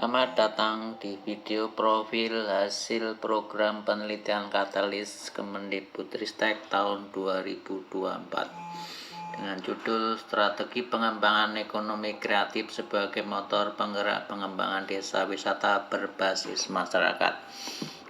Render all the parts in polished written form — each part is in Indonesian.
Selamat datang di video profil hasil program penelitian Katalis Kemendikbudristek tahun 2024 dengan judul Strategi Pengembangan Ekonomi Kreatif sebagai Motor Penggerak Pengembangan Desa Wisata Berbasis Masyarakat.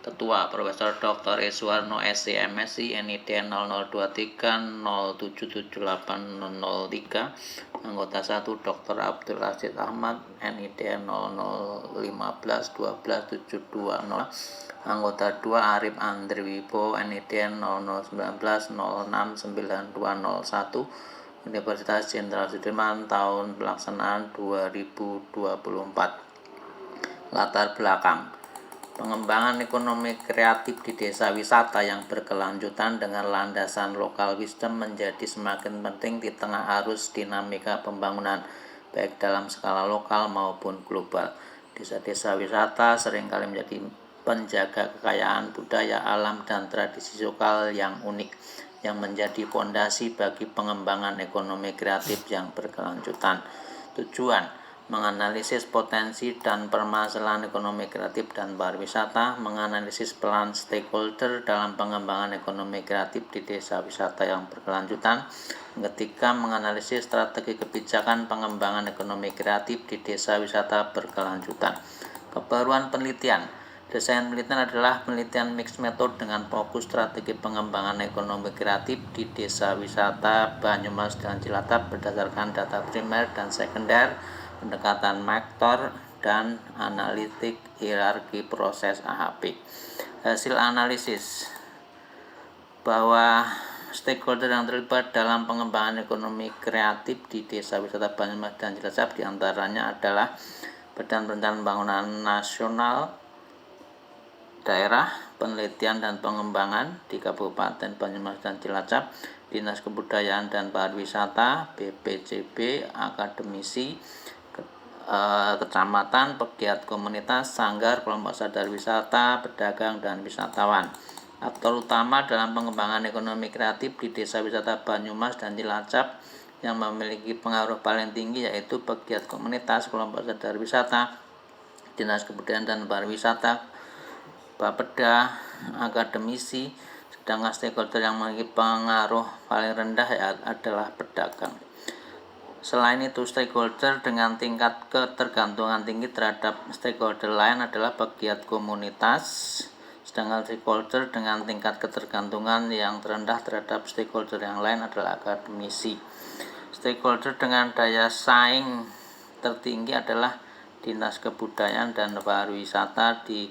Ketua Profesor Dr. Iswarno SC MSI NID 0023077803. Anggota 1 Dr. Abdul Aziz Ahmad NID 0015127220. Anggota 2 Arif Andri Wibo NID 0019069201. Universitas Jenderal Sudirman, tahun pelaksanaan 2024. Latar belakang pengembangan ekonomi kreatif di desa wisata yang berkelanjutan dengan landasan local wisdom menjadi semakin penting di tengah arus dinamika pembangunan, baik dalam skala lokal maupun global. Desa-desa wisata seringkali menjadi penjaga kekayaan budaya alam dan tradisi lokal yang unik, yang menjadi fondasi bagi pengembangan ekonomi kreatif yang berkelanjutan. Tujuan: menganalisis potensi dan permasalahan ekonomi kreatif dan pariwisata, menganalisis peran stakeholder dalam pengembangan ekonomi kreatif di desa wisata yang berkelanjutan, ketika menganalisis strategi kebijakan pengembangan ekonomi kreatif di desa wisata berkelanjutan. Kebaruan penelitian: desain penelitian adalah penelitian mixed method dengan fokus strategi pengembangan ekonomi kreatif di desa wisata Banyumas dan Cilacap berdasarkan data primer dan sekunder, pendekatan faktor, dan analitik hierarki proses AHP. Hasil analisis bahwa stakeholder yang terlibat dalam pengembangan ekonomi kreatif di desa wisata Banyumas dan Cilacap diantaranya adalah Badan Perencanaan Pembangunan Nasional Daerah, Penelitian dan Pengembangan di Kabupaten Banyumas dan Cilacap, Dinas Kebudayaan dan Pariwisata, BPJB, akademisi, kecamatan, pegiat komunitas, sanggar, kelompok sadar wisata, pedagang, dan wisatawan. Aktor utama dalam pengembangan ekonomi kreatif di desa wisata Banyumas dan Cilacap yang memiliki pengaruh paling tinggi yaitu pegiat komunitas, kelompok sadar wisata, Dinas Kebudayaan dan Pariwisata, Bapeda, akademisi, sedangkan stakeholder yang memiliki pengaruh paling rendah adalah pedagang. Selain itu, stakeholder dengan tingkat ketergantungan tinggi terhadap stakeholder lain adalah pegiat komunitas, sedangkan stakeholder dengan tingkat ketergantungan yang terendah terhadap stakeholder yang lain adalah akademisi. Stakeholder dengan daya saing tertinggi adalah Dinas Kebudayaan dan Pariwisata di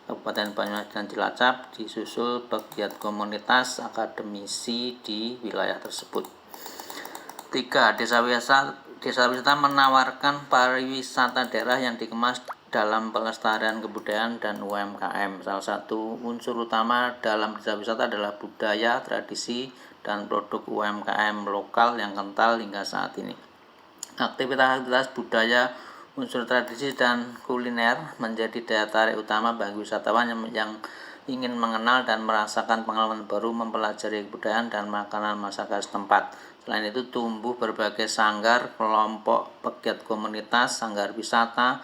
Kabupaten Banyumas dan Cilacap, disusul pegiat komunitas, akademisi di wilayah tersebut. 3. Desa wisata menawarkan pariwisata daerah yang dikemas dalam pelestarian kebudayaan dan UMKM. Salah satu unsur utama dalam desa wisata adalah budaya, tradisi, dan produk UMKM lokal yang kental hingga saat ini. Aktivitas budaya, unsur tradisi, dan kuliner menjadi daya tarik utama bagi wisatawan yang ingin mengenal dan merasakan pengalaman baru, mempelajari kebudayaan dan makanan masyarakat setempat. Selain itu, tumbuh berbagai sanggar, kelompok pegiat komunitas, sanggar wisata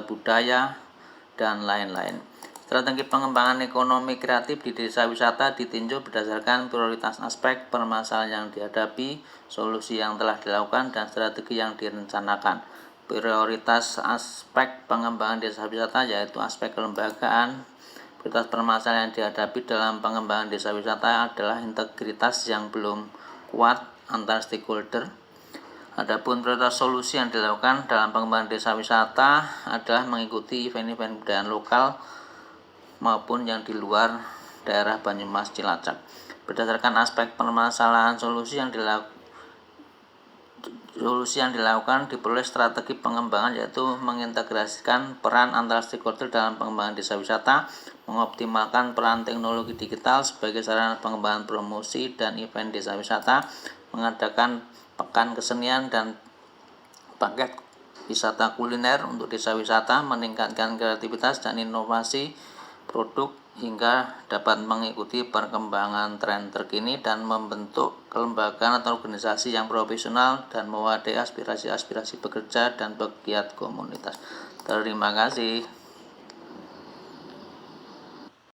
budaya, dan lain-lain. Strategi pengembangan ekonomi kreatif di desa wisata ditinjau berdasarkan prioritas aspek permasalahan yang dihadapi, solusi yang telah dilakukan, dan strategi yang direncanakan. Prioritas aspek pengembangan desa wisata yaitu aspek kelembagaan. Prioritas permasalahan yang dihadapi dalam pengembangan desa wisata adalah integritas yang belum kuat antar stakeholder. Adapun prioritas solusi yang dilakukan dalam pengembangan desa wisata adalah mengikuti event-event budaya lokal maupun yang di luar daerah Banyumas Cilacap. Berdasarkan aspek permasalahan, solusi yang dilakukan diperoleh strategi pengembangan yaitu mengintegrasikan peran antara stakeholder dalam pengembangan desa wisata, mengoptimalkan peran teknologi digital sebagai sarana pengembangan promosi dan event desa wisata, mengadakan pekan kesenian dan paket wisata kuliner untuk desa wisata, meningkatkan kreativitas dan inovasi produk hingga dapat mengikuti perkembangan tren terkini dan membentuk kelembagaan atau organisasi yang profesional dan mewadai aspirasi-aspirasi pekerja dan pegiat komunitas. Terima kasih.